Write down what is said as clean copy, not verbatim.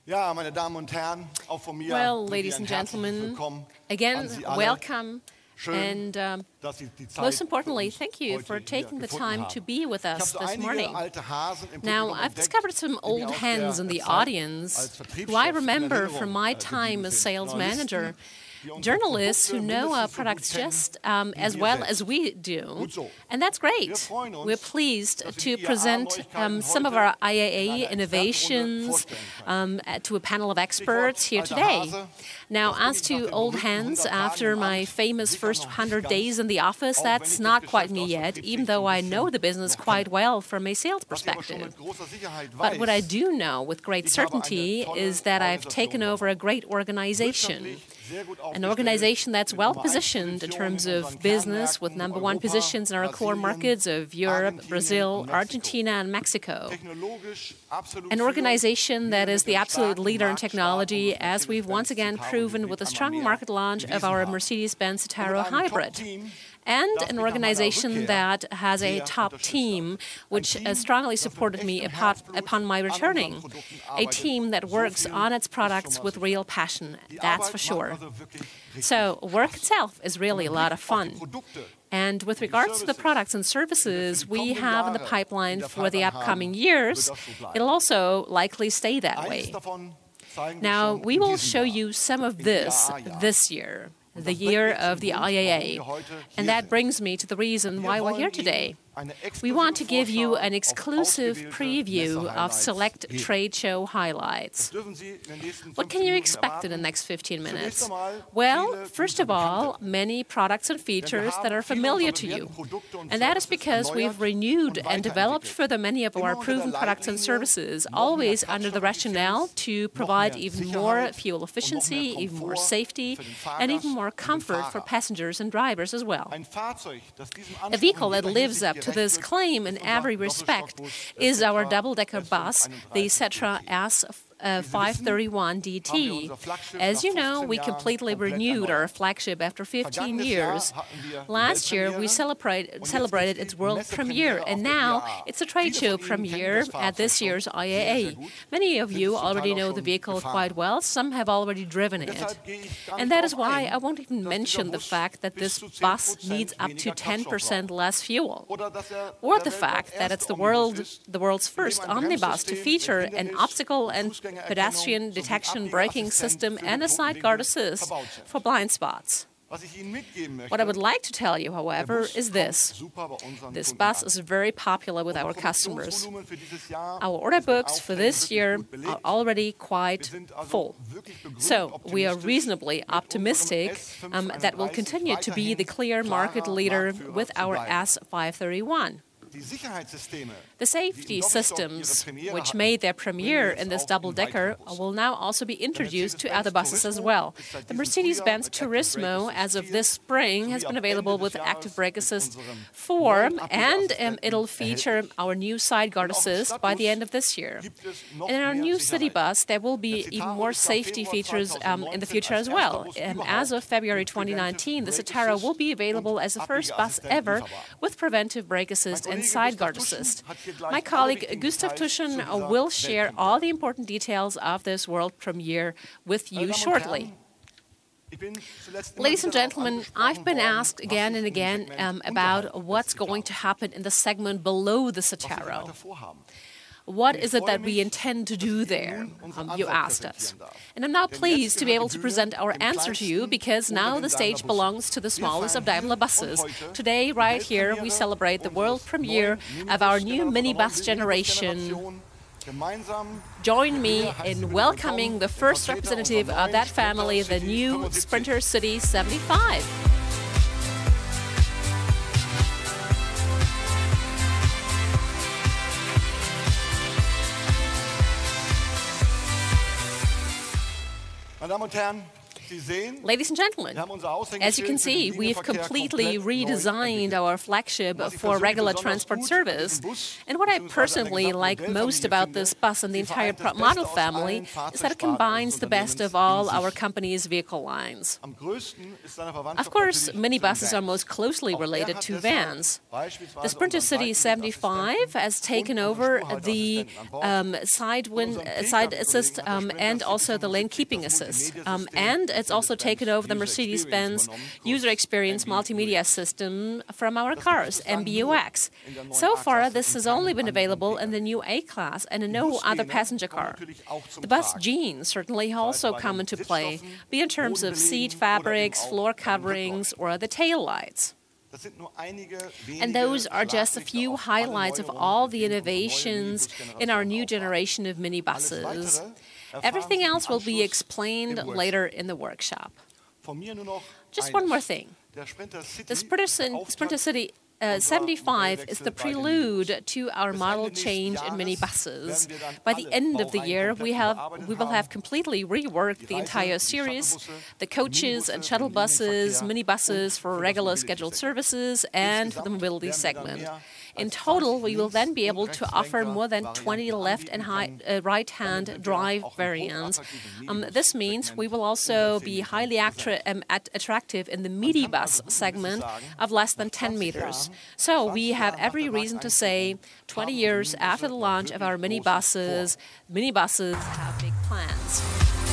Ja, meine Damen und Herren, auch von mir. Well, ladies and gentlemen, again, welcome. And most importantly, thank you for taking the time to be with us this morning. Now, I've discovered some old hands in the audience who I remember from my time as sales manager. Journalists who know our products just as well as we do, and that's great. We're pleased to present some of our IAA innovations to a panel of experts here today. Now, as to old hands, after my famous first 100 days in the office, that's not quite me yet, even though I know the business quite well from a sales perspective. But what I do know with great certainty is that I've taken over a great organization. An organization that's well positioned in terms of business, with #1 positions in our core markets of Europe, Brazil, Argentina, and Mexico. An organization that is the absolute leader in technology, as we've once again proven with the strong market launch of our Mercedes-Benz eCitaro hybrid. And an organization that has a top team, which strongly supported me upon my returning. A team that works on its products with real passion, that's for sure. So work itself is really a lot of fun. And with regards to the products and services we have in the pipeline for the upcoming years, it'll also likely stay that way. Now, we will show you some of this year. The year of the IAA. And that brings me to the reason why we're here today. We want to give you an exclusive preview of select trade show highlights. What can you expect in the next 15 minutes? Well, first of all, many products and features that are familiar to you. And that is because we've renewed and developed further many of our proven products and services, always under the rationale to provide even more fuel efficiency, even more safety, and even more comfort for passengers and drivers as well. A vehicle that lives up to this claim in every respect is our double-decker bus, the eCitaro S531 DT. As you know, we completely renewed our flagship after 15 years. Last year, we celebrated its world premiere, and now it's a trade show premiere at this year's IAA. Many of you already know the vehicle quite well. Some have already driven it. And that is why I won't even mention the fact that this bus needs up to 10% less fuel, or the fact that it's the world's first omnibus to feature an obstacle and pedestrian detection braking system and a sideguard assist for blind spots. What I would like to tell you, however, is this. This bus is very popular with our customers. Our order books for this year are already quite full. So we are reasonably optimistic that we'll continue to be the clear market leader with our S531. The safety systems, which made their premiere in this double-decker, will now also be introduced to other buses as well. The Mercedes-Benz Turismo, as of this spring, has been available with Active Brake Assist 4, and it'll feature our new sideguard assist by the end of this year. And in our new city bus, there will be even more safety features in the future as well. As of February 2019, the eCitaro will be available as the first bus ever with preventive brake assist and sideguard assist. My colleague Gustav Tuschen will share all the important details of this world premiere with you shortly. Ladies and gentlemen, I've been asked again and again about what's going to happen in the segment below the eCitaro. What is it that we intend to do there, you asked us. And I'm now pleased to be able to present our answer to you, because now the stage belongs to the smallest of Daimler Buses. Today, right here, we celebrate the world premiere of our new minibus generation. Join me in welcoming the first representative of that family, the new Sprinter City 75. Meine Damen und Herren, Ladies and gentlemen, as you can see, we've completely redesigned our flagship for regular transport service. And what I personally like most about this bus and the entire model family is that it combines the best of all our company's vehicle lines. Of course, minibuses are most closely related to vans. The Sprinter City 75 has taken over the side assist and also the lane keeping assist. And it's also taken over the Mercedes-Benz user experience multimedia system from our cars, MBUX. So far, this has only been available in the new A-Class and in no other passenger car. The bus jeans certainly also come into play, be in terms of seat fabrics, floor coverings, or the tail lights. And those are just a few highlights of all the innovations in our new generation of minibuses. Everything else will be explained later in the workshop. Just one more thing. The Sprinter City 75 is the prelude to our model change in minibuses. By the end of the year, we will have completely reworked the entire series, the coaches and shuttle buses, minibuses for regular scheduled services, and for the mobility segment. In total, we will then be able to offer more than 20 left and right-hand drive variants. This means we will also be highly attractive in the minibus segment of less than 10 meters. So we have every reason to say 20 years after the launch of our minibuses have big plans.